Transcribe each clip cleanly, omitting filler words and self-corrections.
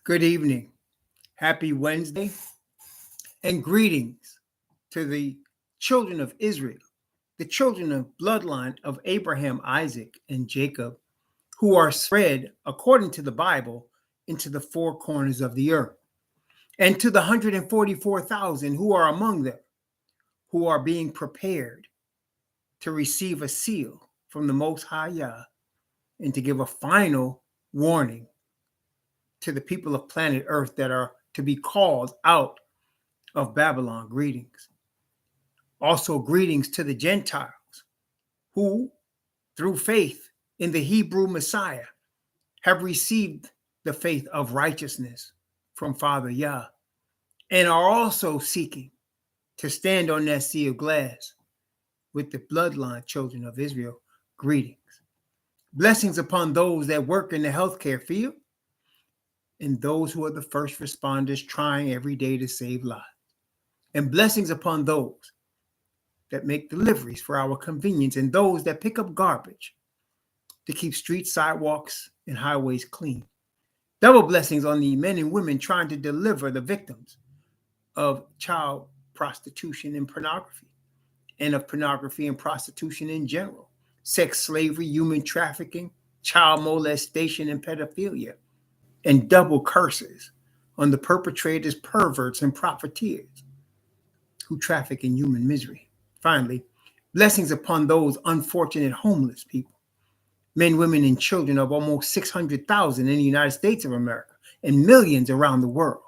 Good evening. Happy Wednesday and greetings to the children of Israel, the children of bloodline of Abraham, Isaac, and Jacob, who are spread according to the Bible into the four corners of the earth, and to the 144,000 who are among them, who are being prepared to receive a seal from the Most High Yah and to give a final warning to the people of planet Earth that are to be called out of Babylon. Greetings. Also, greetings to the Gentiles who, through faith in the Hebrew Messiah, have received the faith of righteousness from Father Yah and are also seeking to stand on that sea of glass with the bloodline children of Israel. Greetings. Blessings upon those that work in the healthcare field and those who are the first responders trying every day to save lives. And blessings upon those that make deliveries for our convenience and those that pick up garbage to keep streets, sidewalks, and highways clean. Double blessings on the men and women trying to deliver the victims of child prostitution and pornography, and of pornography and prostitution in general, sex slavery, human trafficking, child molestation, and pedophilia, and double curses on the perpetrators, perverts, and profiteers who traffic in human misery. Finally, blessings upon those unfortunate homeless people, men, women, and children of almost 600,000 in the United States of America and millions around the world.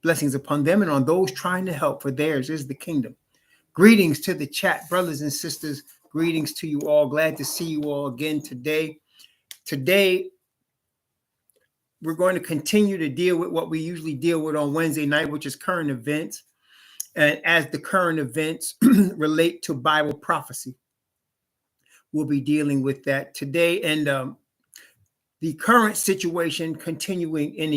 Blessings upon them and on those trying to help, for theirs is the kingdom. Greetings to the chat, brothers and sisters. Greetings to you all. Glad to see you all again today. Today, we're going to continue to deal with what we usually deal with on Wednesday night, which is current events. And as the current events relate to Bible prophecy, we'll be dealing with that today. And the current situation continuing in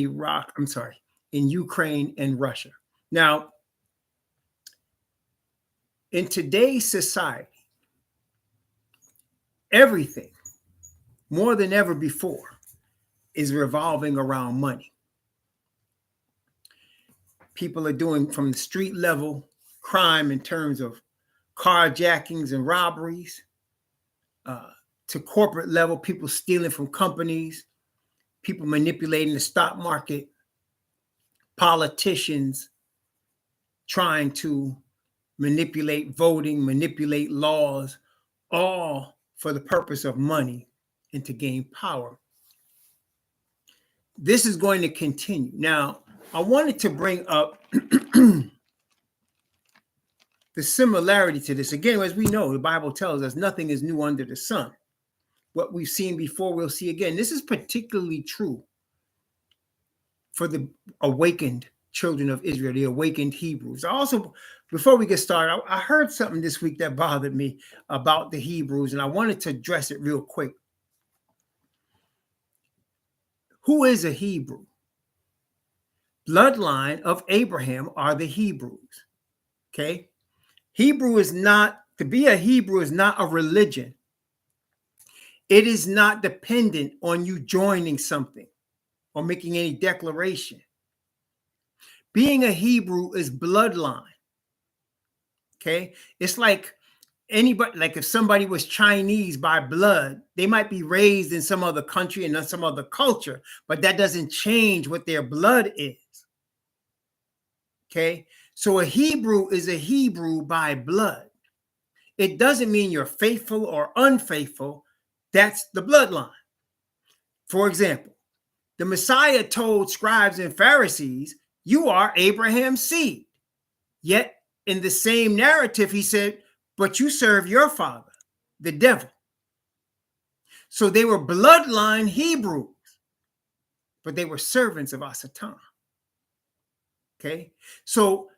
in Ukraine and Russia. Now, in today's society, everything, more than ever before, is revolving around money. People are doing from the street level crime in terms of carjackings and robberies, to corporate level, people stealing from companies, people manipulating the stock market, politicians trying to manipulate voting, manipulate laws, all for the purpose of money and to gain power. This is going to continue. Now, I wanted to bring up the similarity to this. Again, as we know, the Bible tells us nothing is new under the sun. What we've seen before, we'll see again. This is particularly true for the awakened children of Israel, the awakened Hebrews. Also, before we get started, I heard something this week that bothered me about the Hebrews, and I wanted to address it real quick. Who is a Hebrew? Bloodline of Abraham are the Hebrews. Okay? To be a Hebrew is not a religion. It is not dependent on you joining something or making any declaration. Being a Hebrew is bloodline. Okay? It's like anybody, like if somebody was Chinese by blood, they might be raised in some other country and some other culture, but that doesn't change what their blood is. Okay? So a Hebrew is a Hebrew by blood. It doesn't mean you're faithful or unfaithful. That's the bloodline. For example, the Messiah told scribes and Pharisees, you are Abraham's seed. Yet in the same narrative, he said, but you serve your father, the devil. So they were bloodline Hebrews, but they were servants of Satan. Okay? So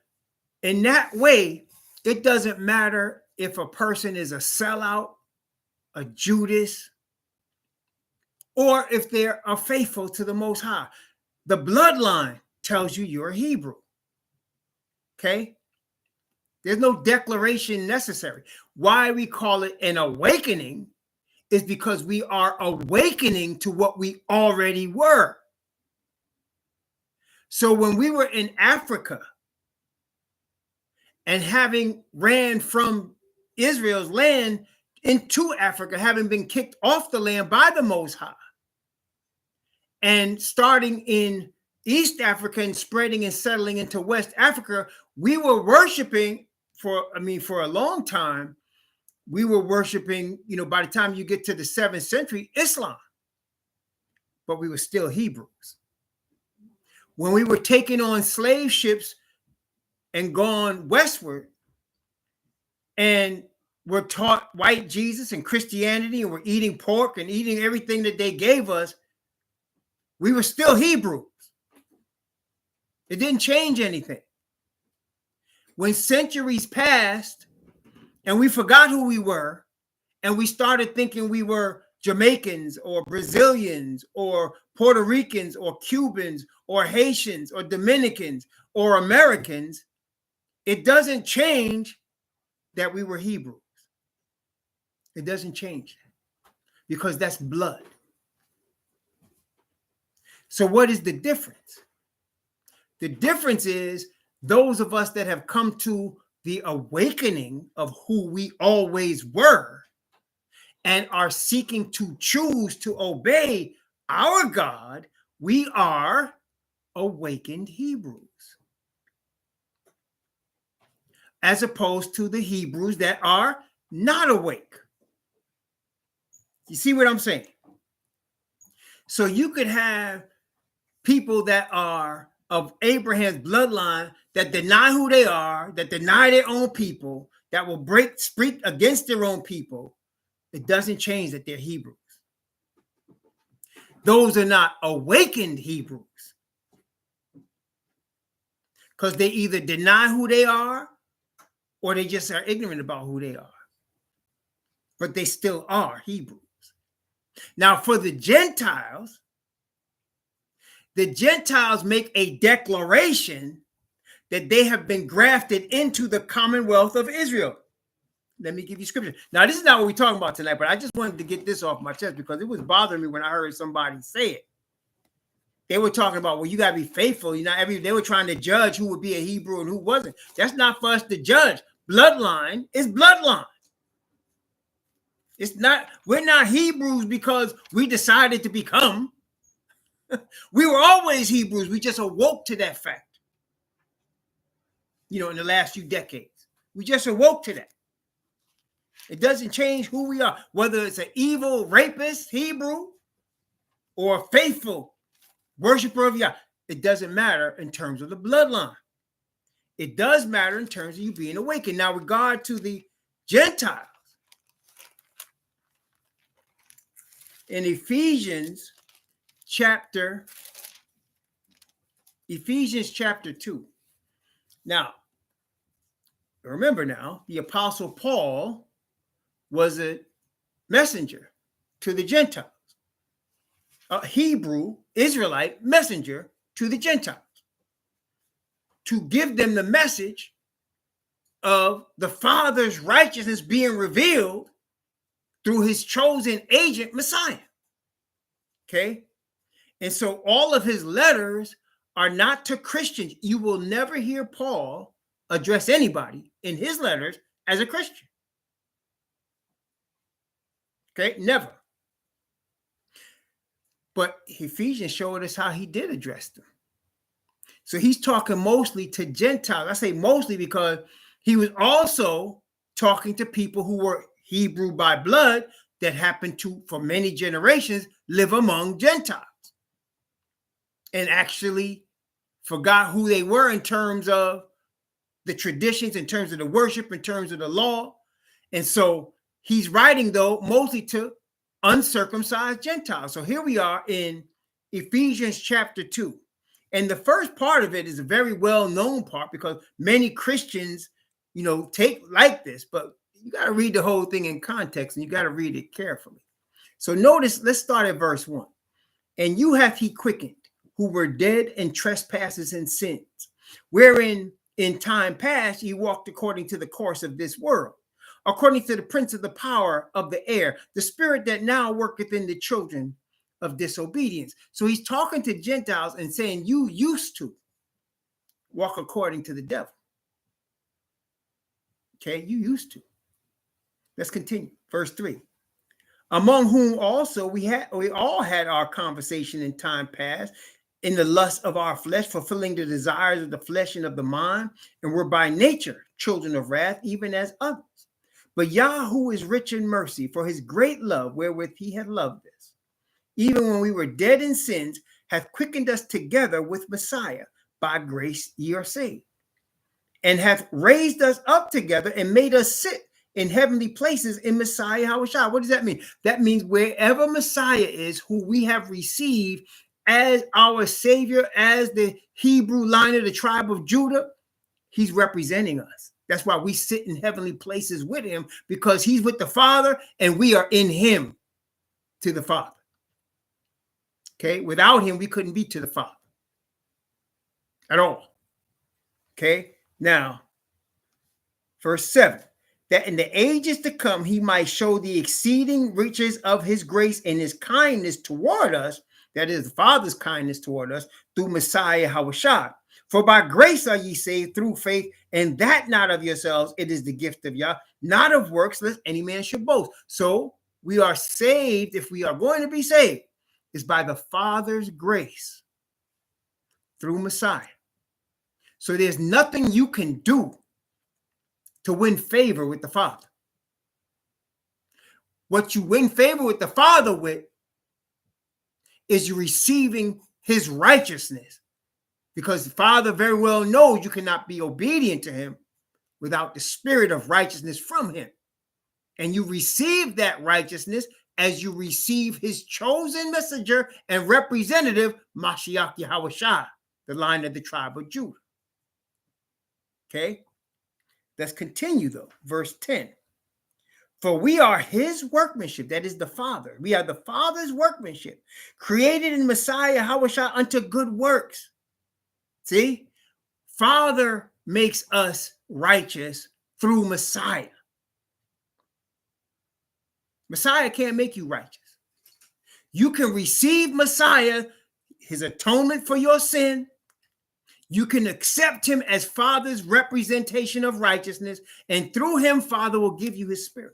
in that way, it doesn't matter if a person is a sellout, a Judas, or if they are faithful to the Most High. The bloodline tells you you're a Hebrew. Okay? There's no declaration necessary. Why we call it an awakening is because we are awakening to what we already were. So when we were in Africa and having ran from Israel's land into Africa, having been kicked off the land by the Most High, and starting in East Africa and spreading and settling into West Africa, we were worshiping for a long time. We were worshiping, by the time you get to the 7th century, Islam, but we were still Hebrews. When we were taking on slave ships and gone westward and were taught white Jesus and Christianity and were eating pork and eating everything that they gave us, we were still Hebrews. It didn't change anything. When centuries passed and we forgot who we were and we started thinking we were Jamaicans or Brazilians or Puerto Ricans or Cubans or Haitians or Dominicans or Americans, it doesn't change that we were Hebrews. It doesn't change because that's blood. So what is the difference? The difference is those of us that have come to the awakening of who we always were and are seeking to choose to obey our God, we are awakened Hebrews. As opposed to the Hebrews that are not awake. You see what I'm saying? So you could have people that are of Abraham's bloodline that deny who they are, that deny their own people, that will speak against their own people. It doesn't change that they're Hebrews. Those are not awakened Hebrews because they either deny who they are or they just are ignorant about who they are. But they still are Hebrews. Now, for the Gentiles make a declaration that they have been grafted into the commonwealth of Israel. Let me give you scripture. Now, this is not what we're talking about tonight, but I just wanted to get this off my chest because it was bothering me when I heard somebody say it. They were talking about, well, you got to be faithful. They were trying to judge who would be a Hebrew and who wasn't. That's not for us to judge. Bloodline is bloodline. We're not Hebrews because we decided to become. We were always Hebrews. We just awoke to that fact. In the last few decades. We just awoke to that. It doesn't change who we are, whether it's an evil rapist Hebrew or a faithful worshiper of Yah. It doesn't matter in terms of the bloodline. It does matter in terms of you being awakened. Now, regard to the Gentiles, in Ephesians chapter 2. Now, remember now, the Apostle Paul was a messenger to the Gentiles, a Hebrew Israelite messenger to the Gentiles, to give them the message of the Father's righteousness being revealed through his chosen agent, Messiah. Okay? And so all of his letters are not to Christians. You will never hear Paul address anybody in his letters as a Christian. Okay? Never. But Ephesians showed us how he did address them. So he's talking mostly to Gentiles. I say mostly because he was also talking to people who were Hebrew by blood that happened to, for many generations, live among Gentiles and actually forgot who they were in terms of the traditions, in terms of the worship, in terms of the law. And so he's writing, though, mostly to uncircumcised Gentiles. So here we are in Ephesians chapter 2. And the first part of it is a very well-known part because many Christians, take like this, but you got to read the whole thing in context and you got to read it carefully. So notice, let's start at verse 1. And you hath he quickened, who were dead in trespasses and sins, wherein in time past ye walked according to the course of this world, according to the prince of the power of the air, the spirit that now worketh in the children of disobedience. So he's talking to Gentiles and saying, you used to. walk according to the devil. Okay, you used to. Let's continue. Verse 3. Among whom also we all had our conversation in time past, in the lust of our flesh, fulfilling the desires of the flesh and of the mind, and were by nature children of wrath, even as others. But Yah, who is rich in mercy, for his great love wherewith he had loved us, even when we were dead in sins, hath quickened us together with Messiah. By grace ye are saved, and hath raised us up together and made us sit in heavenly places in Messiah Hawashah. What does that mean? That means wherever Messiah is, who we have received as our Savior, as the Hebrew line of the tribe of Judah, he's representing us. That's why we sit in heavenly places with him, because he's with the Father and we are in him to the Father. Okay, without him, we couldn't be to the Father at all. Okay, now, verse 7, that in the ages to come, he might show the exceeding riches of his grace and his kindness toward us, that is the Father's kindness toward us, through Messiah Hawashah. For by grace are ye saved through faith, and that not of yourselves, it is the gift of Yah, not of works, lest any man should boast. So we are saved, if we are going to be saved, is by the Father's grace through Messiah. So there's nothing you can do to win favor with the Father. What you win favor with the Father with is you receiving his righteousness, because the Father very well knows you cannot be obedient to him without the spirit of righteousness from him. And you receive that righteousness as you receive his chosen messenger and representative, Mashiach Yahushua, the line of the tribe of Judah. Okay, let's continue though. Verse 10. For we are his workmanship, that is the Father. We are the Father's workmanship, created in Messiah Hawashah unto good works. See, Father makes us righteous through Messiah. Messiah can't make you righteous. You can receive Messiah, his atonement for your sin. You can accept him as Father's representation of righteousness, and through him, Father will give you his spirit.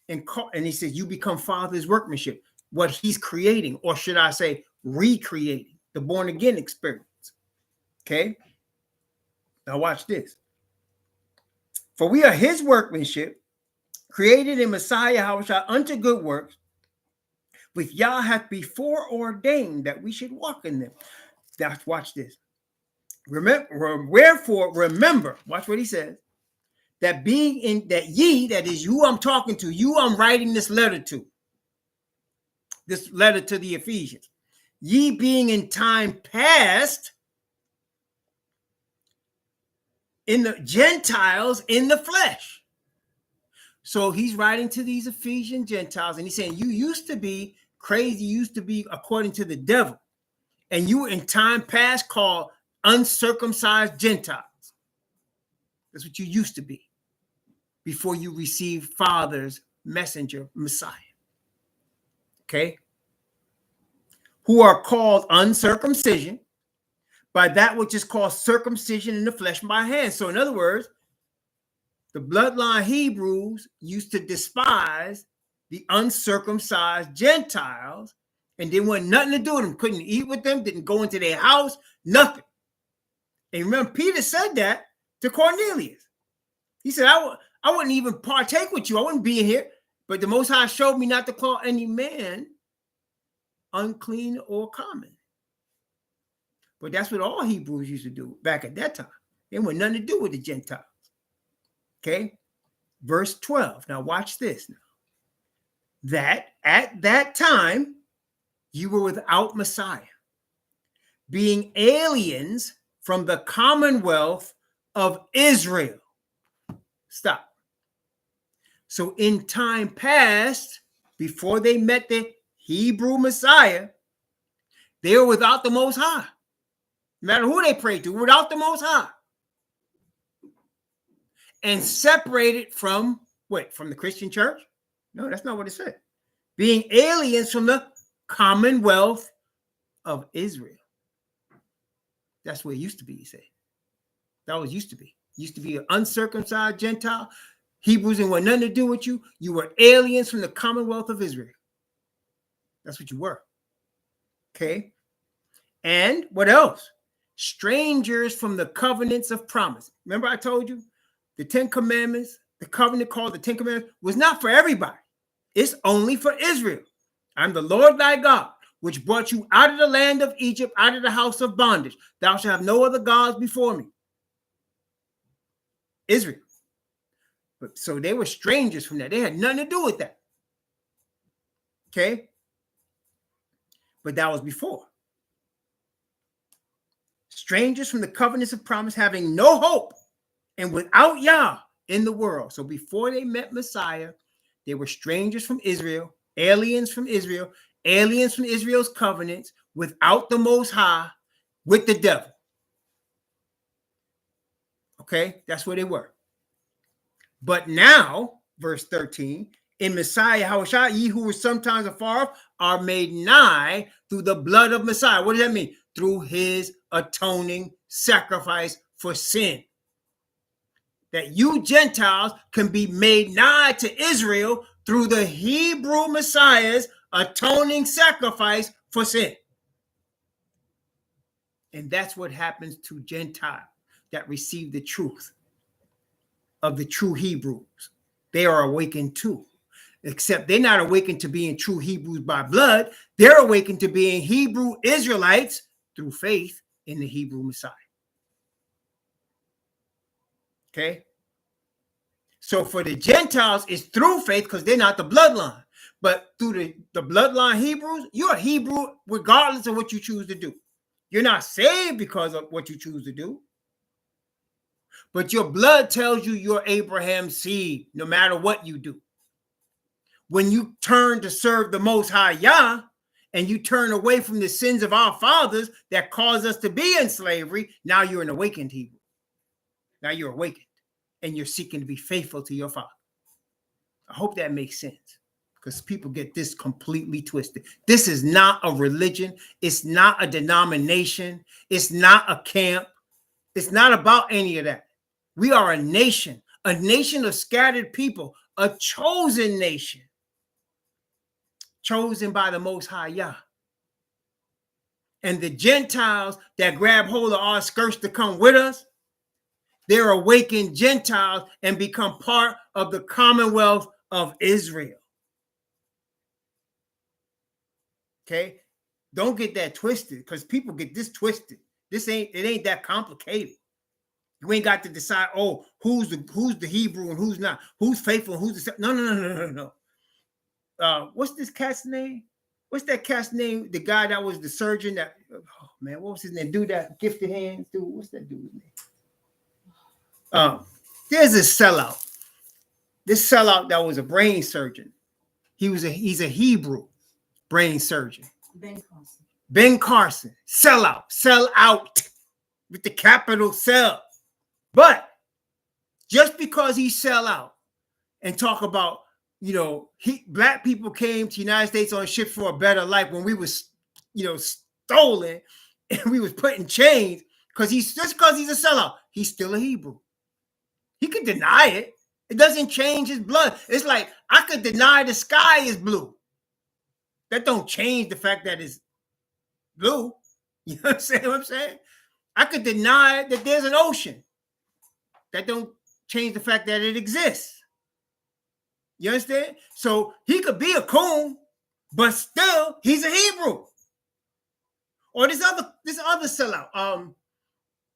And he says, you become Father's workmanship, what he's creating, or should I say, recreating, the born again experience. Okay? Now watch this. For we are his workmanship, created in Messiah Hawashah unto good works, which Yah hath before ordained that we should walk in them. Now watch this. Wherefore, remember, watch what he says, that being in that ye, that is you I'm talking to, you I'm writing this letter to the Ephesians, ye being in time past in the Gentiles in the flesh. So he's writing to these Ephesian Gentiles, and he's saying, you used to be crazy, you used to be according to the devil, and you were in time past called uncircumcised Gentiles. That's what you used to be before you received Father's messenger, Messiah. Okay? Who are called uncircumcision by that which is called circumcision in the flesh by hand. So in other words, the bloodline Hebrews used to despise the uncircumcised Gentiles, and they wanted nothing to do with them, couldn't eat with them, didn't go into their house, nothing. And remember, Peter said that to Cornelius. He said, I wouldn't even partake with you. I wouldn't be here. But the Most High showed me not to call any man unclean or common. But that's what all Hebrews used to do back at that time. They wanted nothing to do with the Gentiles. Okay? Verse 12. Now watch this. Now. That at that time, you were without Messiah, being aliens from the commonwealth of Israel. Stop. So in time past, before they met the Hebrew Messiah, they were without the Most High. No matter who they prayed to, without the Most High. And separated from, from the Christian church? No, that's not what it said. Being aliens from the commonwealth of Israel. That's where it used to be, he said. That was used to be. Used to be an uncircumcised Gentile. Hebrews didn't want nothing to do with you. You were aliens from the commonwealth of Israel. That's what you were. Okay. And what else? Strangers from the covenants of promise. Remember I told you the 10 commandments, the covenant called the 10 commandments was not for everybody. It's only for Israel. I'm the Lord thy God, which brought you out of the land of Egypt, out of the house of bondage. Thou shalt have no other gods before me. Israel. But so they were strangers from that. They had nothing to do with that. Okay. But that was before. Strangers from the covenants of promise, having no hope and without Yah in the world. So before they met Messiah, they were strangers from Israel, aliens from Israel's covenants, without the Most High, with the devil. Okay, that's where they were. But now, verse 13, in Messiah, Yahushua, ye who were sometimes afar off are made nigh through the blood of Messiah. What does that mean? Through his atoning sacrifice for sin. That you Gentiles can be made nigh to Israel through the Hebrew Messiah's atoning sacrifice for sin. And that's what happens to Gentiles that receive the truth of the true Hebrews. They are awakened too. Except they're not awakened to being true Hebrews by blood. They're awakened to being Hebrew Israelites through faith in the Hebrew Messiah. Okay? So for the Gentiles, it's through faith because they're not the bloodline. But through the bloodline Hebrews, you're a Hebrew regardless of what you choose to do. You're not saved because of what you choose to do. But your blood tells you you're Abraham's seed, no matter what you do. When you turn to serve the Most High Yah, and you turn away from the sins of our fathers that caused us to be in slavery, now you're an awakened Hebrew. Now you're awakened, and you're seeking to be faithful to your father. I hope that makes sense, because people get this completely twisted. This is not a religion. It's not a denomination. It's not a camp. It's not about any of that. We are a nation of scattered people, a chosen nation, chosen by the Most High Yah. And the Gentiles that grab hold of our skirts to come with us, they're awakened Gentiles and become part of the commonwealth of Israel. Okay? Don't get that twisted, because people get this twisted. It ain't that complicated. You ain't got to decide, oh, who's the Hebrew and who's not, who's faithful and who's the no. What's this cat's name? What's that cat's name? The guy that was the surgeon that, oh man, what was his name? Dude that gifted hands, dude. What's that dude's name? There's a sellout. This sellout that was a brain surgeon. He's a Hebrew brain surgeon. Ben Carson. Sellout. Sell out with the capital sell. But just because he sell out and talk about, black people came to the United States on ships for a better life when we was, stolen and we was put in chains, because he's a sellout. He's still a Hebrew. He could deny it. It doesn't change his blood. It's like I could deny the sky is blue. That don't change the fact that it's blue. You know what I'm saying? I could deny that there's an ocean. That don't change the fact that it exists. You understand? So he could be a coon, but still he's a Hebrew. Or this other sellout,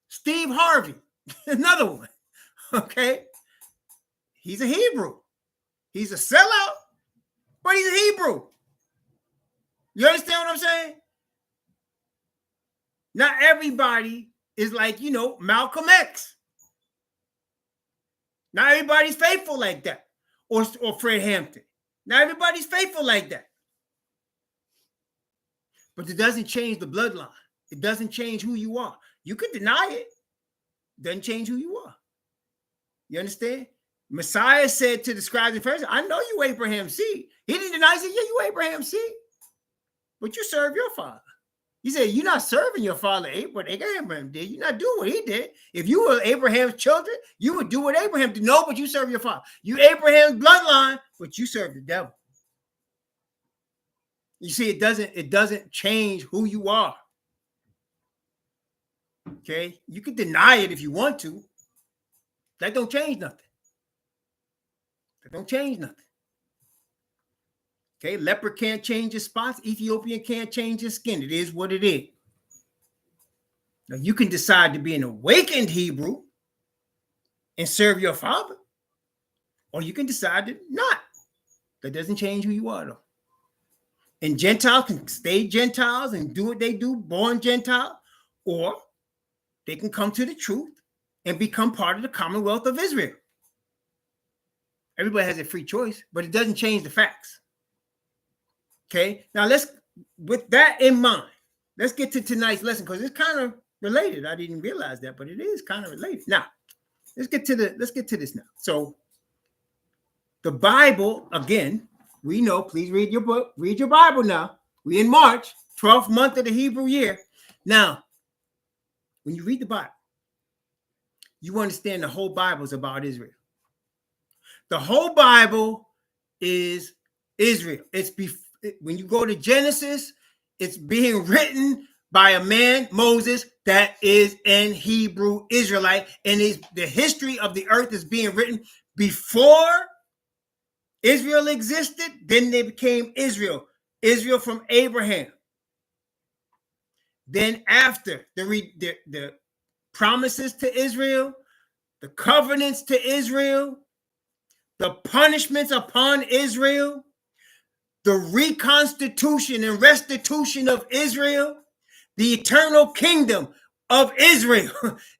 Steve Harvey, another one. Okay, he's a Hebrew. He's a sellout, but he's a Hebrew. You understand what I'm saying? Not everybody is like, Malcolm X. Not everybody's faithful like that. Or Fred Hampton. Not everybody's faithful like that. But it doesn't change the bloodline. It doesn't change who you are. You could deny it. It doesn't change who you are. You understand? Messiah said to the scribes and Pharisees, I know you Abraham's seed. He didn't deny. He said, yeah, you Abraham's seed. But you serve your father. He said, you're not serving your father what Abraham did. You're not doing what he did. If you were Abraham's children, you would do what Abraham did. No, but you serve your father. You Abraham's bloodline, but you serve the devil. You see, it doesn't change who you are. Okay? You can deny it if you want to. That don't change nothing. That don't change nothing. Okay, leper can't change his spots. Ethiopian can't change his skin. It is what it is. Now, you can decide to be an awakened Hebrew and serve your father, or you can decide to not. That doesn't change who you are, though. And Gentiles can stay Gentiles and do what they do, born Gentile, or they can come to the truth and become part of the Commonwealth of Israel. Everybody has a free choice, but it doesn't change the facts. Okay, now with that in mind, let's get to tonight's lesson because it's kind of related. I didn't realize that, but it is kind of related. Now, let's get to this now. So, the Bible, again, we know, please read your book, read your Bible now. We're in March, 12th month of the Hebrew year. Now, when you read the Bible, you understand the whole Bible is about Israel. The whole Bible is Israel. When you go to Genesis, it's being written by a man, Moses, that is an Hebrew Israelite, and the history of the earth is being written before Israel existed. Then they became Israel from Abraham. Then after the promises to Israel, the covenants to Israel, the punishments upon Israel, the reconstitution and restitution of Israel, the eternal kingdom of Israel.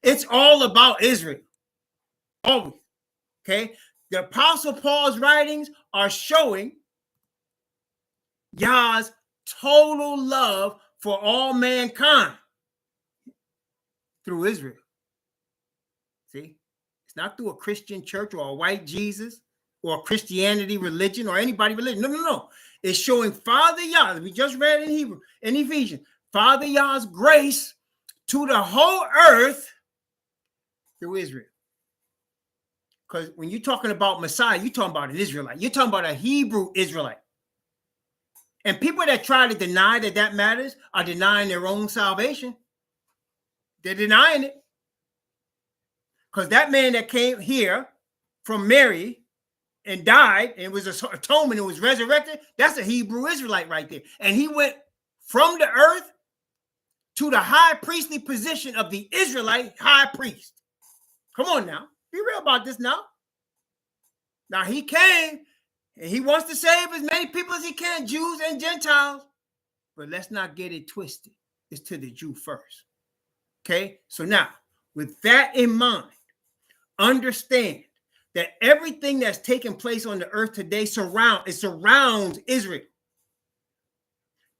It's all about Israel. Always. Okay? The Apostle Paul's writings are showing Yah's total love for all mankind through Israel. See? It's not through a Christian church or a white Jesus or Christianity religion or anybody religion. No. It's showing Father Yah. We just read in Hebrew, in Ephesians, Father Yah's grace to the whole earth through Israel. Because when you're talking about Messiah, you're talking about an Israelite. You're talking about a Hebrew Israelite. And people that try to deny that matters are denying their own salvation. They're denying it. Because that man that came here from Mary and died, and it was an atonement, and was resurrected, that's a Hebrew Israelite right there. And he went from the earth to the high priestly position of the Israelite high priest. Come on now. Be real about this now. Now he came, and he wants to save as many people as he can, Jews and Gentiles. But let's not get it twisted. It's to the Jew first. Okay? So now, with that in mind, understand that everything that's taking place on the earth today surrounds Israel.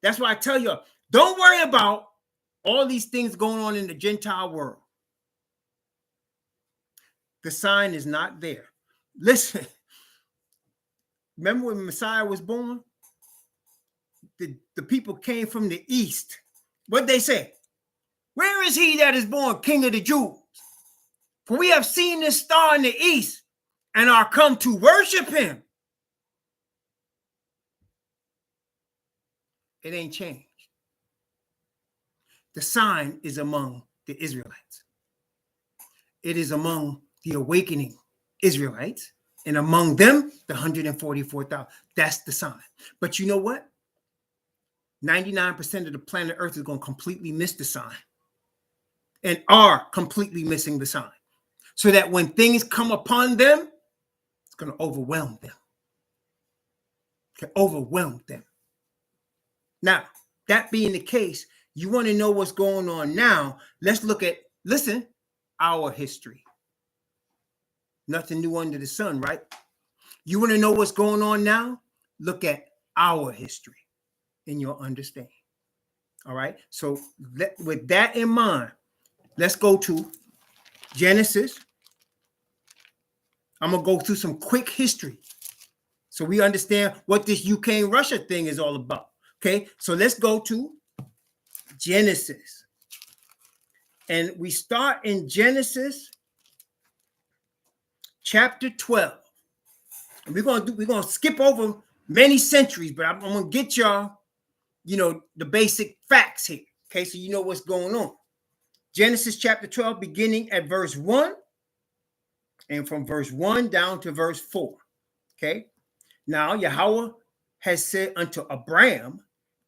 That's why I tell you, don't worry about all these things going on in the Gentile world. The sign is not there. Listen, remember when Messiah was born? The people came from the east. What'd they say? Where is he that is born King of the Jews? For we have seen this star in the east and are come to worship him. It ain't changed. The sign is among the Israelites. It is among the awakening Israelites, and among them, the 144,000. That's the sign. But you know what? 99% of the planet Earth is going to completely miss the sign and are completely missing the sign. So that when things come upon them, it's going to overwhelm them. It can overwhelm them. Now, that being the case, you want to know what's going on now. Let's look at, our history. Nothing new under the sun, right? You want to know what's going on now? Look at our history and you'll understand. All right? So with that in mind, let's go to Genesis. I'm going to go through some quick history so we understand what this Ukraine-Russia thing is all about. Okay? So let's go to Genesis. And we start in Genesis chapter 12. And we're gonna skip over many centuries, but I'm gonna get y'all, the basic facts here. Okay, so you know what's going on. Genesis chapter 12, beginning at verse 1, and from verse 1 down to verse 4. Okay. Now Yahweh has said unto Abraham,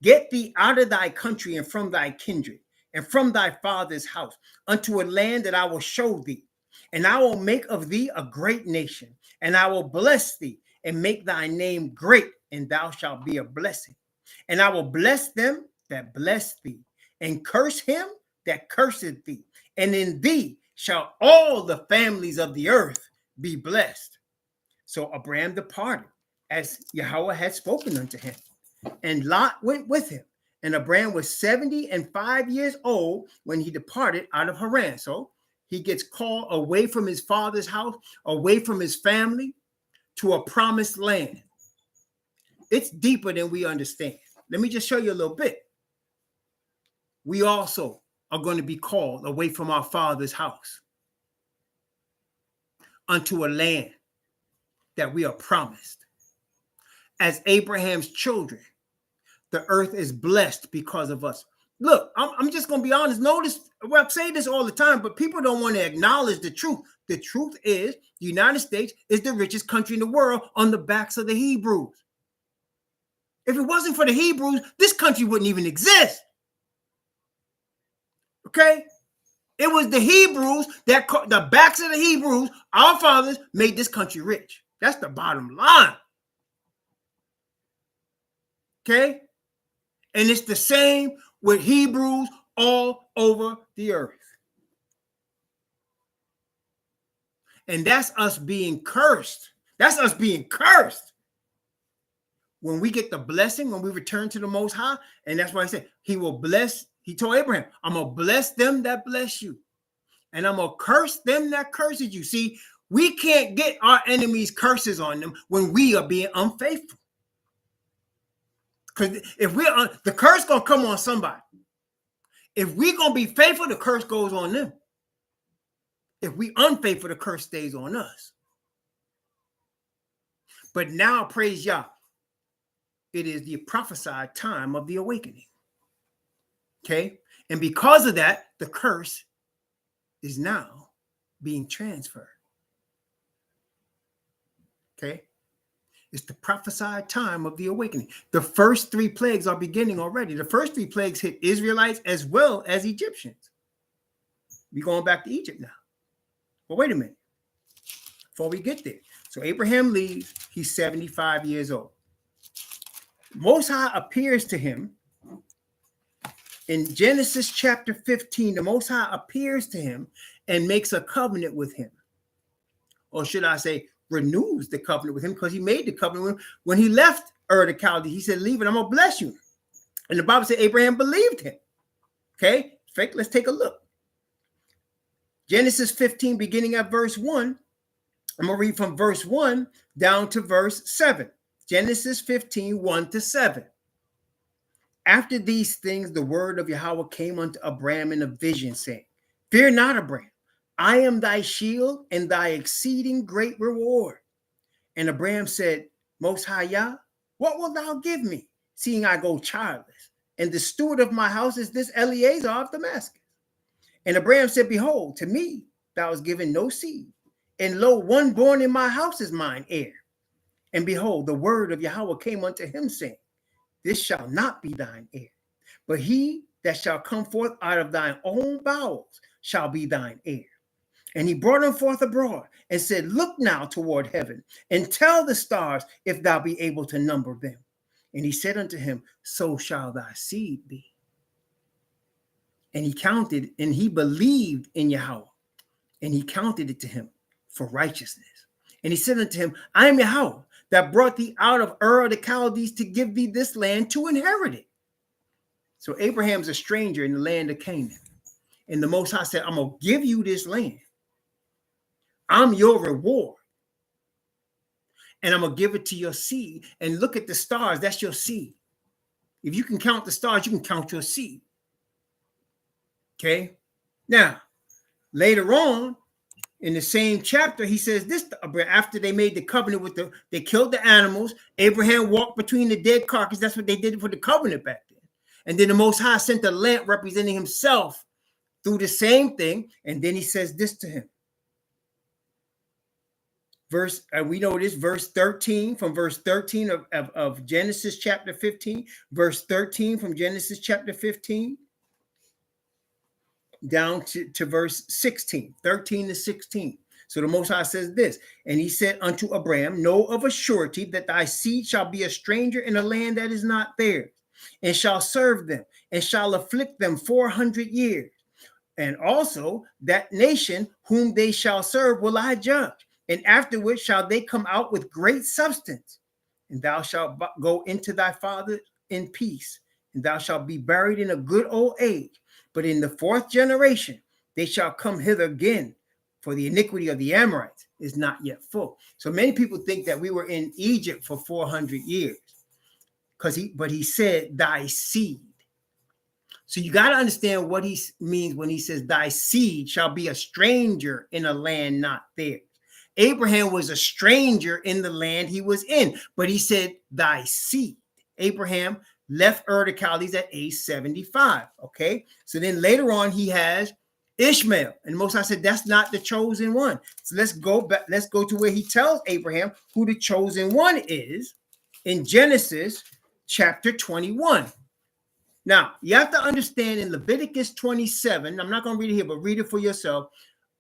get thee out of thy country and from thy kindred and from thy father's house unto a land that I will show thee. And I will make of thee a great nation, and I will bless thee and make thy name great, and thou shalt be a blessing. And I will bless them that bless thee, and curse him that curseth thee. And in thee shall all the families of the earth be blessed. So Abraham departed, as Yahweh had spoken unto him. And Lot went with him. And Abraham was 75 years old when he departed out of Haran. So he gets called away from his father's house, away from his family, to a promised land. It's deeper than we understand. Let me just show you a little bit. We also are going to be called away from our father's house unto a land that we are promised. As Abraham's children, the earth is blessed because of us. Look, I'm just going to be honest. Notice, well, I say this all the time, but people don't want to acknowledge the truth. The truth is the United States is the richest country in the world on the backs of the Hebrews. If it wasn't for the Hebrews, this country wouldn't even exist. Okay? It was the Hebrews the backs of the Hebrews, our fathers, made this country rich. That's the bottom line. Okay? And it's the same with Hebrews all over the earth. And that's us being cursed. That's us being cursed. When we get the blessing, when we return to the Most High, and that's why he said, he will bless, he told Abraham, I'm going to bless them that bless you. And I'm going to curse them that curses you. See, we can't get our enemies' curses on them when we are being unfaithful. Because if the curse going to come on somebody. If we're going to be faithful, the curse goes on them. If we unfaithful, the curse stays on us. But now, praise Yah, it is the prophesied time of the awakening. Okay? And because of that, the curse is now being transferred. Okay? It's the prophesied time of the awakening. The first 3 plagues are beginning already. The first 3 plagues hit Israelites as well as Egyptians. We're going back to Egypt now. But wait a minute. Before we get there. So Abraham leaves. He's 75 years old. Most High appears to him in Genesis chapter 15. The Most High appears to him and makes a covenant with him. Or should I say, renews the covenant with him, because he made the covenant with him when he left Ur the Chaldees. He said, leave it, I'm going to bless you. And the Bible said Abraham believed him. Okay? In fact, let's take a look. Genesis 15, beginning at verse 1. I'm going to read from verse 1 down to verse 7. Genesis 15, 1 to 7. After these things, the word of Yahweh came unto Abraham in a vision, saying, fear not, Abraham. I am thy shield and thy exceeding great reward. And Abraham said, Most High Yah, what wilt thou give me, seeing I go childless? And the steward of my house is this Eleazar of Damascus. And Abraham said, behold, to me thou hast given no seed, and lo, one born in my house is mine heir. And behold, the word of Yahweh came unto him, saying, this shall not be thine heir, but he that shall come forth out of thine own bowels shall be thine heir. And he brought him forth abroad and said, look now toward heaven and tell the stars if thou be able to number them. And he said unto him, so shall thy seed be. And he counted, and he believed in Yahweh, and he counted it to him for righteousness. And he said unto him, I am Yahweh that brought thee out of Ur of the Chaldees to give thee this land to inherit it. So Abraham's a stranger in the land of Canaan. And the Most High said, I'm going to give you this land. I'm your reward. And I'm going to give it to your seed. And look at the stars. That's your seed. If you can count the stars, you can count your seed. Okay. Now, later on in the same chapter, he says this after they made the covenant with they killed the animals. Abraham walked between the dead carcass. That's what they did for the covenant back then. And then the Most High sent a lamp representing himself through the same thing. And then he says this to him. We know this, verse 13, from verse 13 of Genesis chapter 15, verse 13 from Genesis chapter 15, down to verse 16, 13 to 16. So the Most High says this, and he said unto Abraham, know of a surety that thy seed shall be a stranger in a land that is not theirs, and shall serve them, and shall afflict them 400 years. And also that nation whom they shall serve will I judge. And afterwards shall they come out with great substance. And thou shalt go into thy father in peace. And thou shalt be buried in a good old age. But in the fourth generation, they shall come hither again. For the iniquity of the Amorites is not yet full. So many people think that we were in Egypt for 400 years. But he said, thy seed. So you got to understand what he means when he says, thy seed shall be a stranger in a land not theirs. Abraham was a stranger in the land he was in, but he said, thy seed. Abraham left Ur the Chaldees at age 75. Okay. So then later on, he has Ishmael. And Most High said, that's not the chosen one. So let's go back. Let's go to where he tells Abraham who the chosen one is in Genesis chapter 21. Now, you have to understand in Leviticus 27, I'm not going to read it here, but read it for yourself.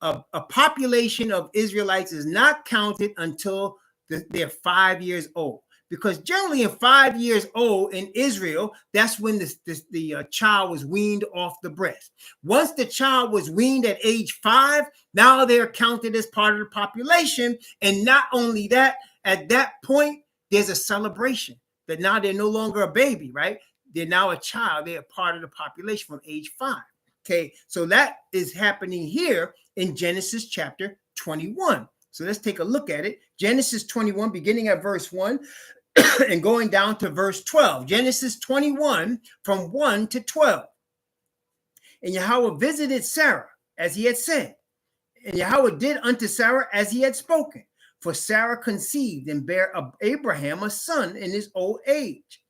A population of Israelites is not counted until they're 5 years old. Because generally in 5 years old in Israel, that's when the child was weaned off the breast. Once the child was weaned at age 5, now they're counted as part of the population. And not only that, at that point, there's a celebration that now they're no longer a baby, right? They're now a child. They're a part of the population from age 5. Okay, so that is happening here in Genesis chapter 21. So let's take a look at it. Genesis 21, beginning at verse 1 and going down to verse 12. Genesis 21 from 1 to 12. And Yahweh visited Sarah as he had said. And Yahweh did unto Sarah as he had spoken. For Sarah conceived and bare Abraham a son in his old age,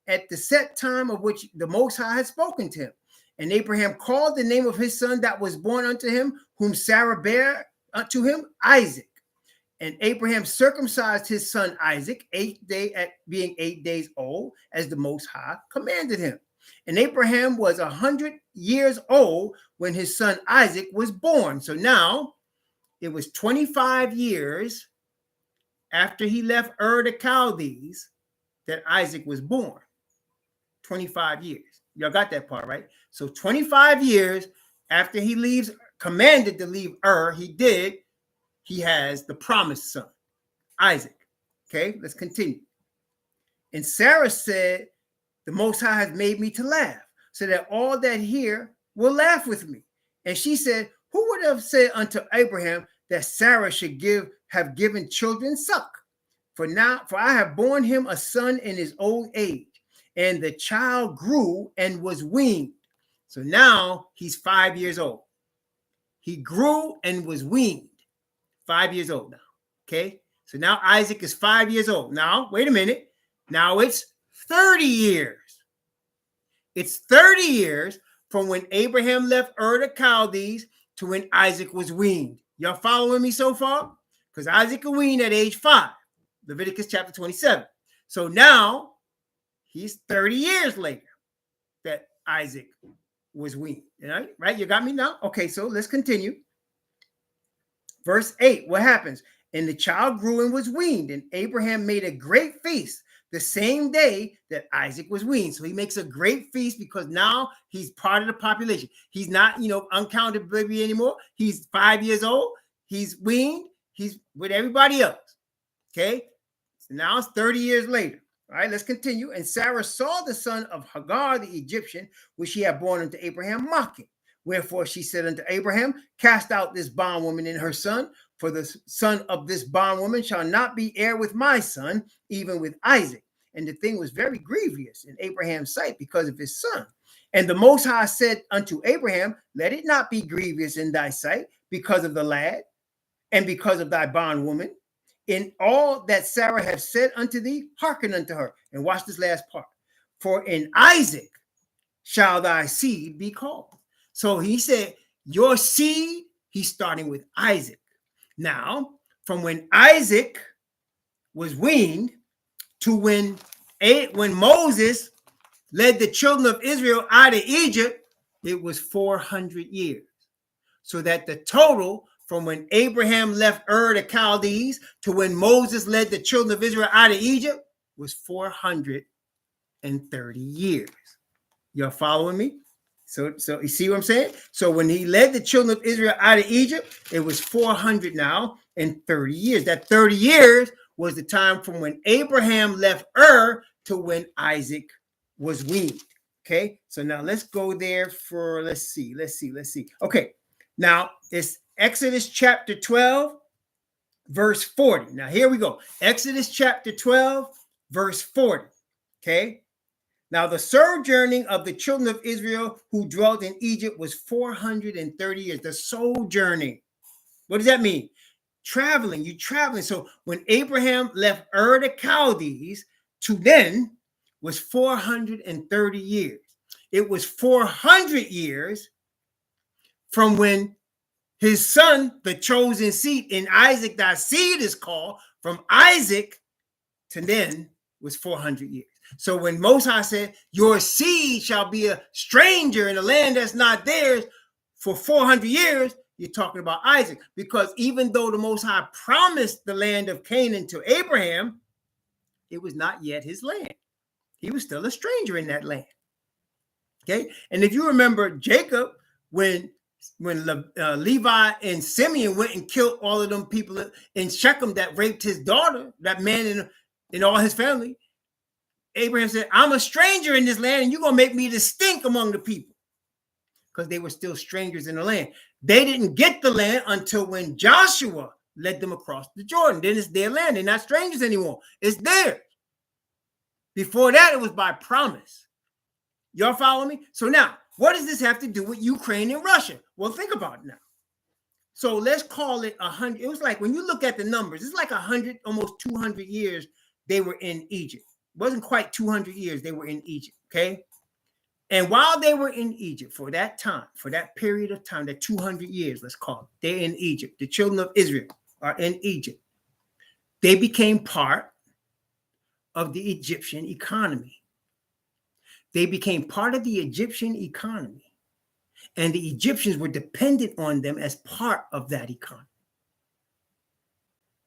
at the set time of which the Most High had spoken to him. And Abraham called the name of his son that was born unto him, whom Sarah bare unto him, Isaac. And Abraham circumcised his son Isaac, being 8 days old, as the Most High commanded him. And Abraham was 100 years old when his son Isaac was born. So now it was 25 years after he left Ur the Chaldees that Isaac was born. 25 years. Y'all got that part, right? So 25 years after he leaves, commanded to leave Ur, he has the promised son, Isaac. Okay, let's continue. And Sarah said, the Most High has made me to laugh, so that all that hear will laugh with me. And she said, who would have said unto Abraham that Sarah should have given children suck? For I have borne him a son in his old age. And the child grew and was weaned. So now he's 5 years old. He grew and was weaned. 5 years old now. Okay. So now Isaac is 5 years old. Now, wait a minute. Now it's 30 years. It's 30 years from when Abraham left Ur the Chaldees to when Isaac was weaned. Y'all following me so far? Because Isaac was weaned at age 5. Leviticus chapter 27. So now he's 30 years later that Isaac was weaned. Right? You got me now? Okay, so let's continue. Verse 8, what happens? And the child grew and was weaned, and Abraham made a great feast the same day that Isaac was weaned. So he makes a great feast because now he's part of the population. He's not, uncounted baby anymore. He's 5 years old. He's weaned. He's with everybody else. Okay? So now it's 30 years later. All right, let's continue. And Sarah saw the son of Hagar, the Egyptian, which she had born unto Abraham, mocking. Wherefore she said unto Abraham, cast out this bondwoman and her son, for the son of this bondwoman shall not be heir with my son, even with Isaac. and the thing was very grievous in Abraham's sight because of his son. And the Most High said unto Abraham, let it not be grievous in thy sight because of the lad and because of thy bondwoman. In all that Sarah hath said unto thee, hearken unto her. And watch this last part. For in Isaac shall thy seed be called. So he said, your seed, he's starting with Isaac. Now, from when Isaac was weaned to when Moses led the children of Israel out of Egypt, it was 400 years. So that the total from when Abraham left Ur the Chaldees to when Moses led the children of Israel out of Egypt was 430 years. Y'all following me? So you see what I'm saying? So when he led the children of Israel out of Egypt, it was 400 now and 30 years. That 30 years was the time from when Abraham left Ur to when Isaac was weaned. Okay, so now let's go there for, let's see. Okay, now it's Exodus chapter 12, verse 40. Now here we go. Exodus chapter 12, verse 40. Okay. Now, the sojourning of the children of Israel who dwelt in Egypt was 430 years. The sojourning. What does that mean? Traveling. You traveling. So when Abraham left Ur the Chaldees to then was 430 years. It was 400 years from when his son, the chosen seed, in Isaac, thy seed is called, from Isaac to then was 400 years. So when Most High said, your seed shall be a stranger in a land that's not theirs for 400 years, you're talking about Isaac. Because even though the Most High promised the land of Canaan to Abraham, it was not yet his land. He was still a stranger in that land. Okay. And if you remember Jacob, when Levi and Simeon went and killed all of them people in Shechem that raped his daughter, that man and all his family, Abraham said, I'm a stranger in this land, and you're going to make me to stink among the people, because they were still strangers in the land. They didn't get the land until when Joshua led them across the Jordan. Then it's their land. They're not strangers anymore. It's theirs. Before that, it was by promise. Y'all follow me? So now, what does this have to do with Ukraine and Russia? Well, think about it now. So let's call it 100. It was like, when you look at the numbers, it's like 100, almost 200 years they were in Egypt. It wasn't quite 200 years they were in Egypt, okay? And while they were in Egypt for that time, for that period of time, that 200 years, let's call it, they're in Egypt. The children of Israel are in Egypt. They became part of the Egyptian economy. They became part of the Egyptian economy. And the Egyptians were dependent on them as part of that economy.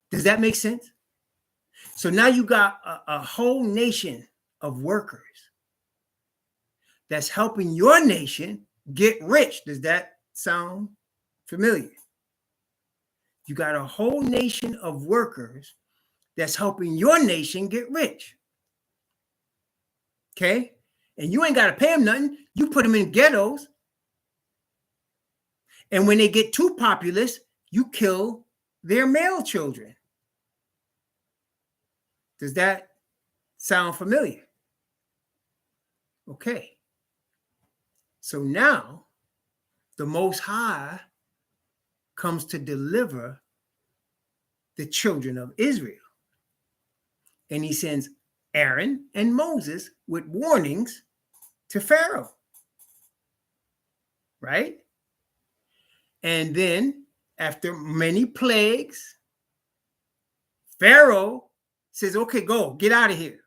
Does that make sense? So now you got a whole nation of workers that's helping your nation get rich. Does that sound familiar? You got a whole nation of workers that's helping your nation get rich. Okay? And you ain't got to pay them nothing. You put them in ghettos. And when they get too populous, you kill their male children. Does that sound familiar? Okay. So now the Most High comes to deliver the children of Israel. And he sends Aaron and Moses with warnings to Pharaoh. Right? And then after many plagues, Pharaoh says, okay, go, get out of here.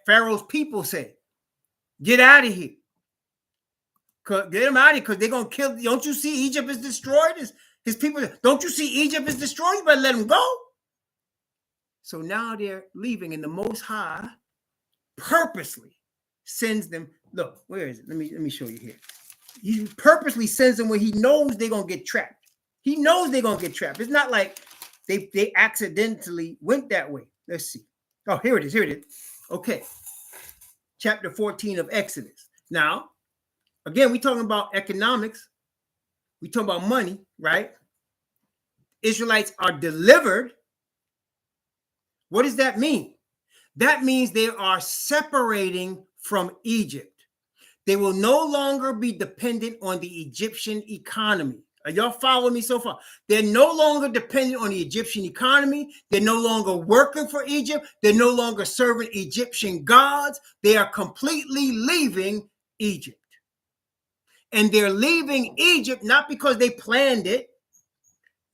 Pharaoh's people say, get out of here. Get them out of here, because they're going to kill. Don't you see Egypt is destroyed? His people, don't you see Egypt is destroyed? You better let them go. So now they're leaving, and the Most High purposely sends them. Look, where is it? Let me show you here. He purposely sends them where he knows they're going to get trapped. He knows they're going to get trapped. It's not like they accidentally went that way. Let's see. Oh, here it is. Okay. Chapter 14 of Exodus. Now, again, we're talking about economics. We talk about money, right? Israelites are delivered. What does that mean? That means they are separating from Egypt. They will no longer be dependent on the Egyptian economy. Are y'all following me so far? They're no longer dependent on the Egyptian economy. They're no longer working for Egypt. They're no longer serving Egyptian gods. They are completely leaving Egypt. And they're leaving Egypt not because they planned it.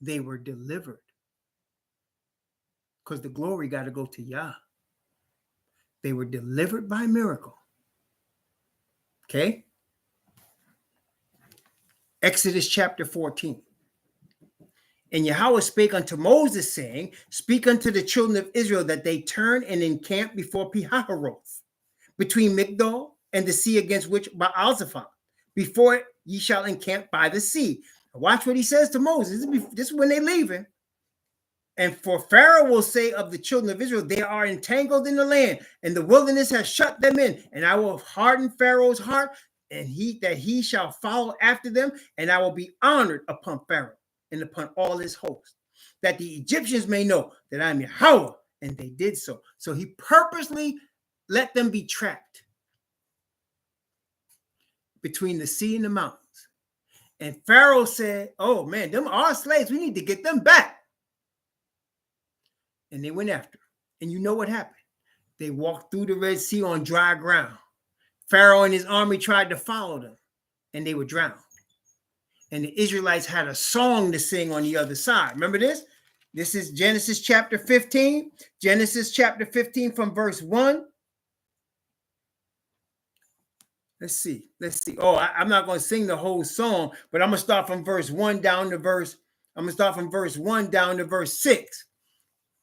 They were delivered. Because the glory got to go to Yah. They were delivered by miracle. Okay? Exodus chapter 14. And Yahweh spake unto Moses, saying, speak unto the children of Israel that they turn and encamp before Pihahiroth, between Migdol and the sea against which Baal-zephon, before ye shall encamp by the sea. Watch what he says to Moses. This is when they're leaving. And for Pharaoh will say of the children of Israel, they are entangled in the land, and the wilderness has shut them in. And I will harden Pharaoh's heart, and he shall follow after them, and I will be honored upon Pharaoh and upon all his host, that the Egyptians may know that I am Yahweh. And they did so. So he purposely let them be trapped between the sea and the mountains. And Pharaoh said, oh man, them are slaves. We need to get them back. And they went after him. And you know what happened? They walked through the Red Sea on dry ground. Pharaoh and his army tried to follow them, and they were drowned. And the Israelites had a song to sing on the other side. Remember this? This is Genesis chapter 15. Genesis chapter 15 from verse 1. Let's see. Oh, I'm not going to sing the whole song, but I'm going to start from verse 1 down to verse 6.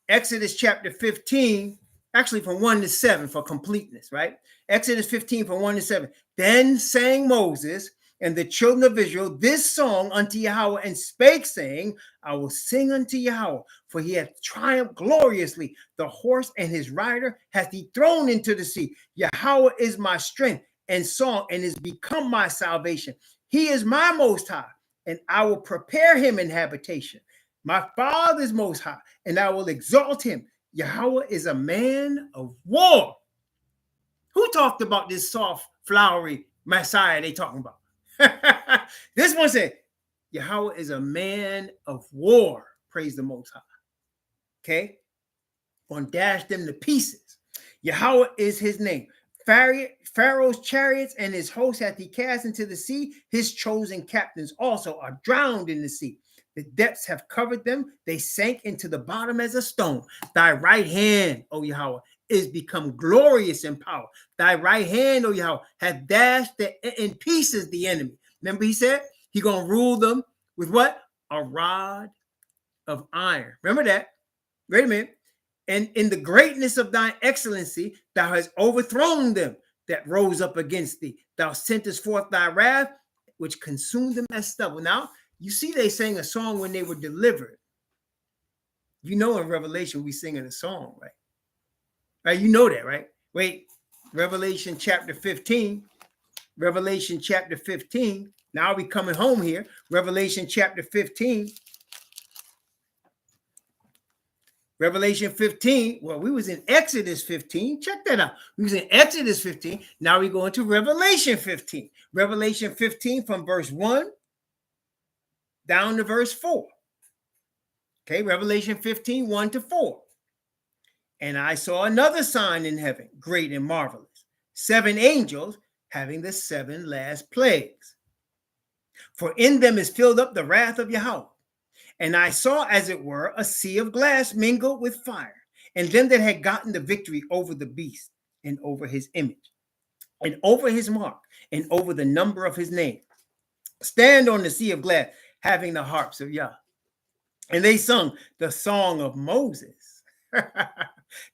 Exodus chapter 15, actually from 1 to 7 for completeness, right? Exodus 15 from 1 to 7. Then sang Moses and the children of Israel this song unto Yahweh, and spake, saying, I will sing unto Yahweh, for he hath triumphed gloriously. The horse and his rider hath he thrown into the sea. Yahweh is my strength and song, and is become my salvation. He is my most high, and I will prepare him in habitation. My Father is most high, and I will exalt him. Yahweh is a man of war. Who talked about this soft, flowery Messiah they talking about? This one said, Yahweh is a man of war. Praise the Most High. Okay? Gonna dash them to pieces. Yahweh is his name. Pharaoh's chariots and his host hath he cast into the sea. His chosen captains also are drowned in the sea. The depths have covered them. They sank into the bottom as a stone. Thy right hand, O Yahweh, is become glorious in power. Thy right hand, O Yahweh, hath dashed in pieces the enemy. Remember he said he going to rule them with what? A rod of iron. Remember that? Wait a minute. And in the greatness of thine excellency, thou hast overthrown them that rose up against thee. Thou sentest forth thy wrath, which consumed them as stubble. Now, you see they sang a song when they were delivered. You know in Revelation we singing a song, right? Right? You know that, right? Wait, Revelation chapter 15. Revelation chapter 15. Now we coming home here. Revelation chapter 15. Revelation 15. Well, we was in Exodus 15. Check that out. We was in Exodus 15. Now we go into Revelation 15. Revelation 15 from verse 1 down to verse 4. Okay, Revelation 15, 1 to 4. And I saw another sign in heaven, great and marvelous, 7 angels having the 7 last plagues. For in them is filled up the wrath of Yahweh. And I saw, as it were, a sea of glass mingled with fire, and them that had gotten the victory over the beast, and over his image, and over his mark, and over the number of his name, stand on the sea of glass, having the harps of Yah. And they sung the song of Moses.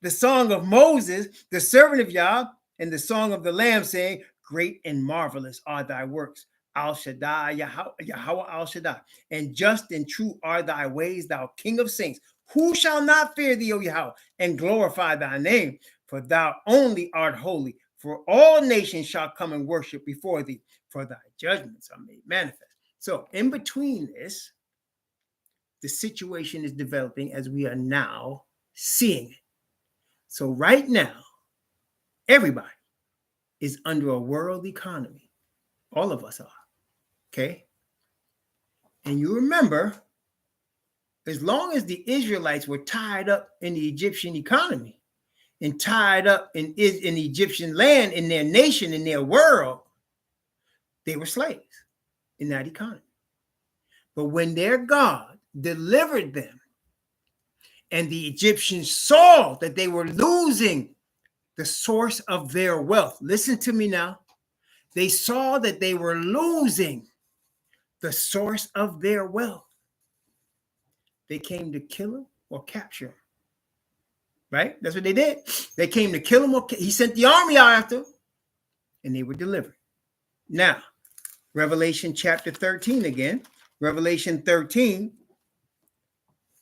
The song of Moses, the servant of Yah, and the song of the Lamb, saying, great and marvelous are thy works, Al Shaddai, Yahweh Al Shaddai, and just and true are thy ways, thou King of saints. Who shall not fear thee, O Yahweh, and glorify thy name? For thou only art holy. For all nations shall come and worship before thee, for thy judgments are made manifest. So in between this, the situation is developing as we are now seeing it. So right now, everybody is under a world economy. All of us are. Okay. And you remember, as long as the Israelites were tied up in the Egyptian economy and tied up in Egyptian land, in their nation, in their world, they were slaves in that economy. But when their God delivered them and the Egyptians saw that they were losing the source of their wealth, listen to me now. They saw that they were losing the source of their wealth. They came to kill him or capture him. Right? That's what they did. They came to kill him. He sent the army out after him, and they were delivered. Now, Revelation chapter 13 again. Revelation 13.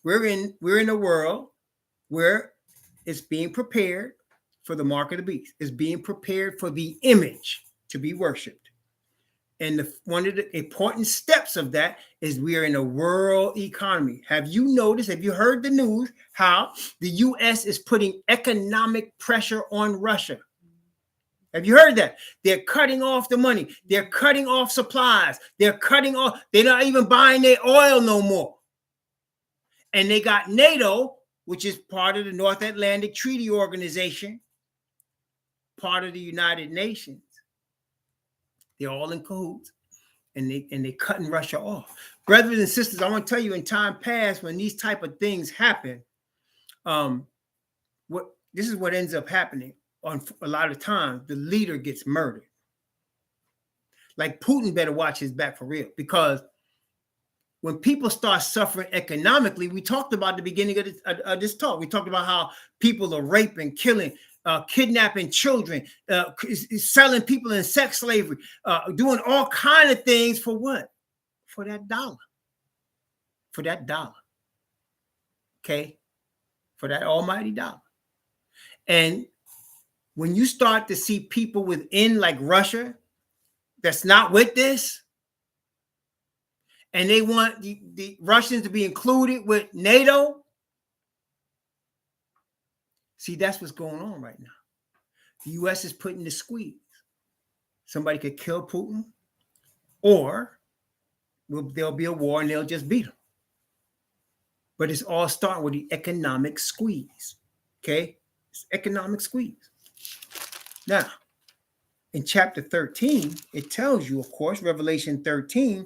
We're in a world where it's being prepared for the mark of the beast. It's being prepared for the image to be worshipped. And one of the important steps of that is we are in a world economy. Have you noticed, have you heard the news, how the U.S. is putting economic pressure on Russia? Have you heard that? They're cutting off the money. They're cutting off supplies. They're not even buying their oil no more. And they got NATO, which is part of the North Atlantic Treaty Organization, part of the United Nations. They're all in cahoots, and they're cutting Russia off. Brothers and sisters, I want to tell you, in time past, when these type of things happen, this is what ends up happening. On a lot of times, the leader gets murdered. Like Putin better watch his back for real, because when people start suffering economically, we talked about at the beginning of this talk. We talked about how people are raping, killing, kidnapping children, selling people in sex slavery, doing all kinds of things for what? For that dollar. For that dollar. Okay? For that almighty dollar. And when you start to see people within, like Russia, that's not with this, and they want the Russians to be included with NATO, see, that's what's going on right now. The U.S. is putting the squeeze. Somebody could kill Putin, or there'll be a war and they'll just beat him. But it's all starting with the economic squeeze. Okay? It's economic squeeze. Now, in chapter 13, it tells you, of course, Revelation 13,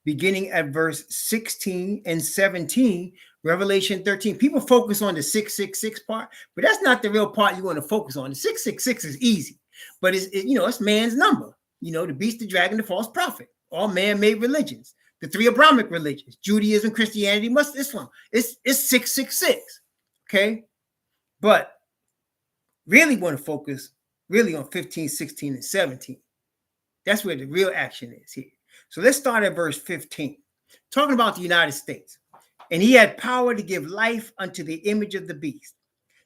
beginning at verse 16 and 17, Revelation 13. People focus on the 666 part, but that's not the real part you want to focus on. The 666 is easy, but it's man's number. The beast, the dragon, the false prophet, all man-made religions, the three Abrahamic religions, Judaism, Christianity, Islam. It's 666. Okay, but really want to focus really on 15, 16, and 17. That's where the real action is here. So let's start at verse 15, talking about the United States. And he had power to give life unto the image of the beast,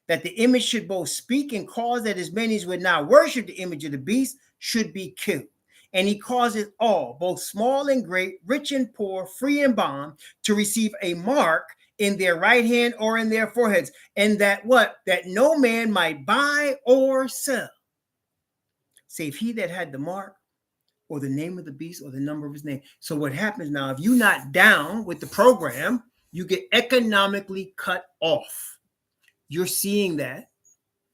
that the image should both speak and cause that as many as would not worship the image of the beast should be killed. And he causeth all, both small and great, rich and poor, free and bond, to receive a mark in their right hand or in their foreheads. And that what? That no man might buy or sell, save he that had the mark, or the name of the beast, or the number of his name. So what happens now, if you're not down with the program, you get economically cut off. You're seeing that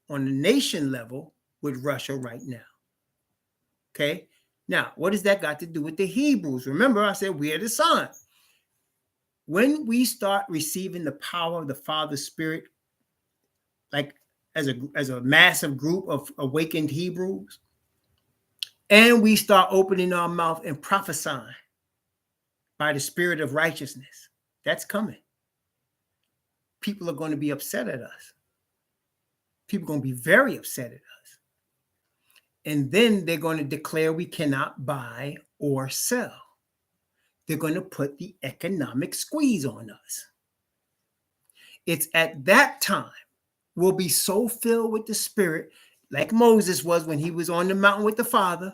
on the nation level with Russia right now. Okay? Now, what has that got to do with the Hebrews? Remember, I said we are the son. When we start receiving the power of the Father's Spirit, like as a massive group of awakened Hebrews, and we start opening our mouth and prophesying by the spirit of righteousness, that's coming. People are going to be upset at us. People are going to be very upset at us. And then they're going to declare we cannot buy or sell. They're going to put the economic squeeze on us. It's at that time we'll be so filled with the Spirit, like Moses was when he was on the mountain with the Father,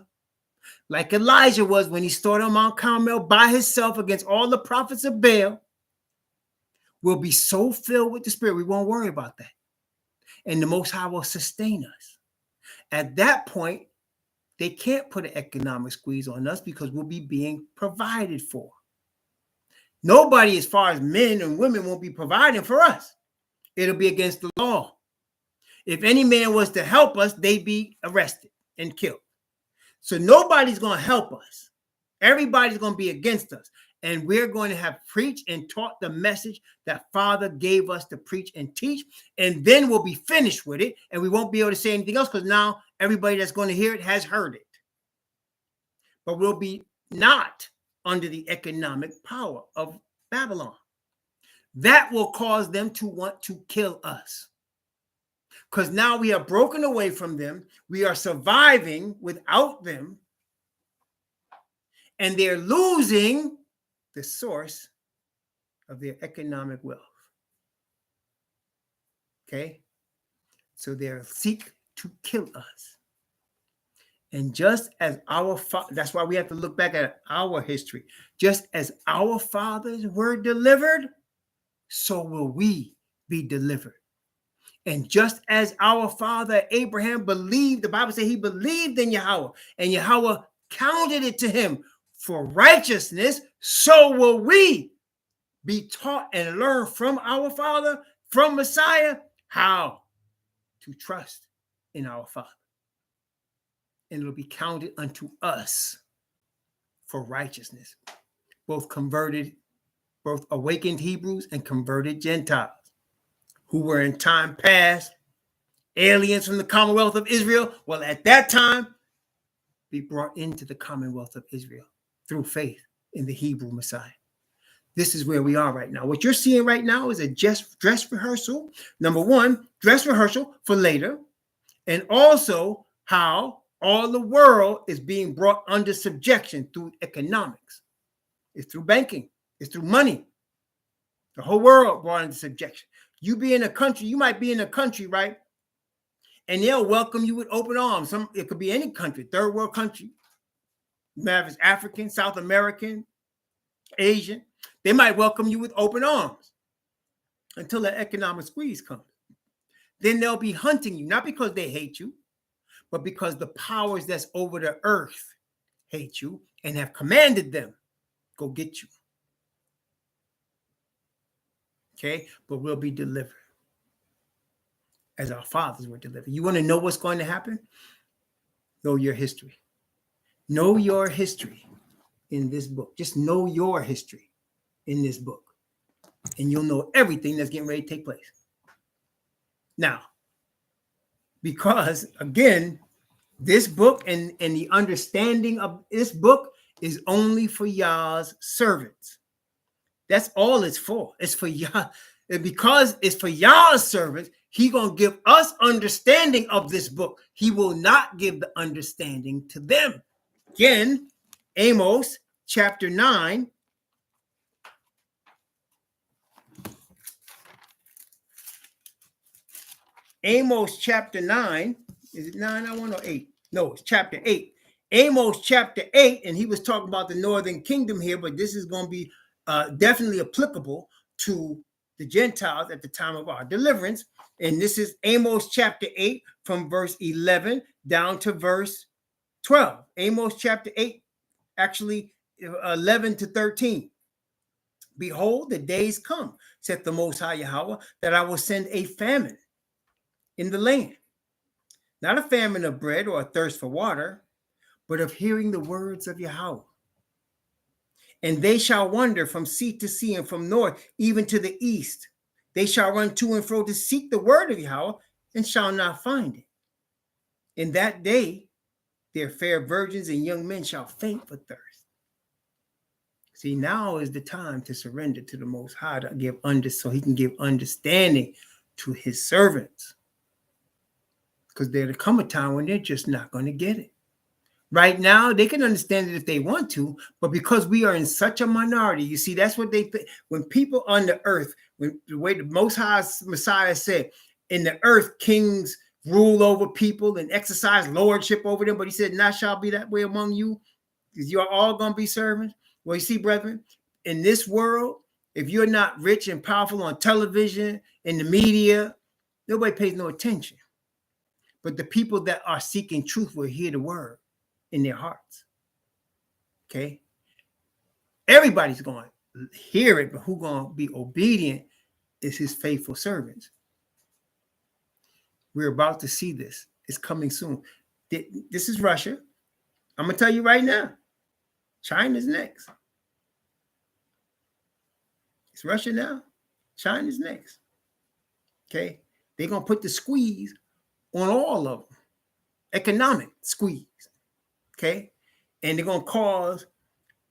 like Elijah was when he stood on Mount Carmel by himself against all the prophets of Baal. We'll be so filled with the Spirit, we won't worry about that. and the Most High will sustain us. At that point, they can't put an economic squeeze on us because we'll be being provided for. Nobody, as far as men and women, won't be providing for us. It'll be against the law. If any man was to help us, they'd be arrested and killed. So nobody's going to help us. Everybody's going to be against us. And we're going to have preached and taught the message that Father gave us to preach and teach. And then we'll be finished with it. And we won't be able to say anything else because now everybody that's going to hear it has heard it. But we'll be not under the economic power of Babylon. That will cause them to want to kill us. Because now we are broken away from them. We are surviving without them. And they're losing the source of their economic wealth. Okay? So they seek to kill us. And just as that's why we have to look back at our history. Just as our fathers were delivered, so will we be delivered. And just as our father Abraham believed, the Bible says he believed in Yahweh, and Yahweh counted it to him for righteousness, so will we be taught and learn from our Father, from Messiah, how to trust in our Father. And it'll be counted unto us for righteousness. Both awakened Hebrews and converted Gentiles, who were in time past aliens from the Commonwealth of Israel, will at that time be brought into the Commonwealth of Israel through faith in the Hebrew Messiah. This is where we are right now. What you're seeing right now is a dress rehearsal. Number one, dress rehearsal for later. And also how all the world is being brought under subjection through economics. It's through banking. It's through money. The whole world brought into subjection. You be in a country, you might be in a country, right? And they'll welcome you with open arms. It could be any country, third world country. You have it's African, South American, Asian. They might welcome you with open arms until the economic squeeze comes. Then they'll be hunting you, not because they hate you, but because the powers that's over the earth hate you and have commanded them, go get you. Okay, but we'll be delivered as our fathers were delivered. You want to know what's going to happen? Know your history. Know your history in this book. Just know your history in this book. And you'll know everything that's getting ready to take place. Now, because again, this book and the understanding of this book is only for Yah's servants. That's all it's for. It's for Yah. And because it's for Yah's servants, He gonna give us understanding of this book. He will not give the understanding to them. Again, Amos chapter 9. Amos chapter 9. Is it 9? I want to know 8. No, it's chapter 8. Amos chapter 8, and he was talking about the northern kingdom here, but this is going to be definitely applicable to the Gentiles at the time of our deliverance. And this is Amos chapter 8 from verse 11 down to verse 12. Amos chapter 8, actually 11 to 13. Behold, the days come, saith the Most High Yahweh, that I will send a famine in the land. Not a famine of bread or a thirst for water, but of hearing the words of Yahweh. And they shall wander from sea to sea and from north even to the east. They shall run to and fro to seek the word of Yahweh and shall not find it. In that day, their fair virgins and young men shall faint for thirst. See, now is the time to surrender to the Most High to give so He can give understanding to His servants. Because there'll come a time when they're just not going to get it. Right now, they can understand it if they want to, but because we are in such a minority, you see, that's what they think. When people on the earth, when the way the Most High Messiah said, in the earth, kings rule over people and exercise lordship over them, but He said, not shall be that way among you, because you're all going to be servants. Well, you see, brethren, in this world, if you're not rich and powerful on television, in the media, Nobody pays no attention. But the people that are seeking truth will hear the word in their hearts. Okay? Everybody's going to hear it, but who's going to be obedient is his faithful servants. We're about to see this. It's coming soon. This is Russia. I'm going to tell you right now. China's next. It's Russia now. China's next. Okay? They're going to put the squeeze on all of them. Economic squeeze. Okay? And they're going to cause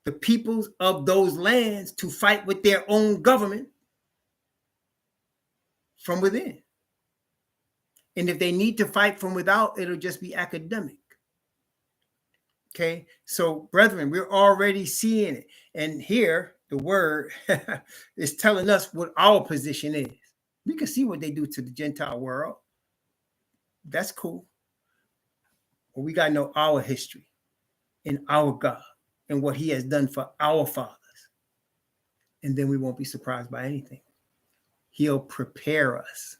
the peoples of those lands to fight with their own government from within. And if they need to fight from without, it'll just be academic. Okay? So, brethren, we're already seeing it. And here, the word is telling us what our position is. We can see what they do to the Gentile world. That's cool. But we got to know our history and our God and what he has done for our fathers. And then we won't be surprised by anything. He'll prepare us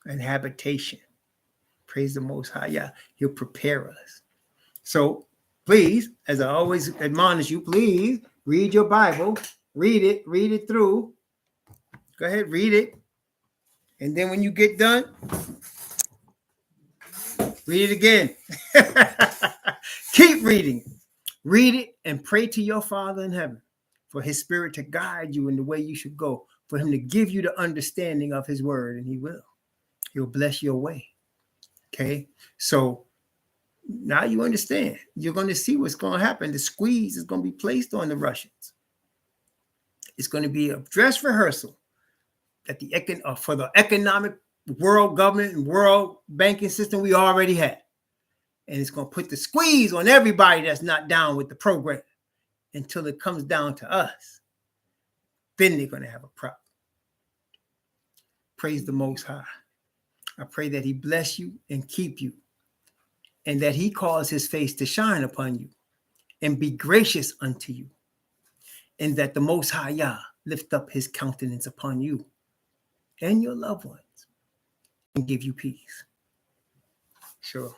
an habitation. Praise the Most High. Yeah, he'll prepare us. So please, as I always admonish you, please read your Bible. Read it through. Go ahead, read it. And then when you get done, read it again. Keep reading. Read it and pray to your Father in heaven for his spirit to guide you in the way you should go, for him to give you the understanding of his word, and he will. He'll bless your way. Okay? So now you understand. You're going to see what's going to happen. The squeeze is going to be placed on the Russians. It's going to be a dress rehearsal that for the economic world government and world banking system we already had. And it's going to put the squeeze on everybody that's not down with the program until it comes down to us. Then they're going to have a problem. Praise the Most High. I pray that he bless you and keep you, and that he cause his face to shine upon you and be gracious unto you, and that the Most High Yah lift up his countenance upon you and your loved ones and give you peace. Sure.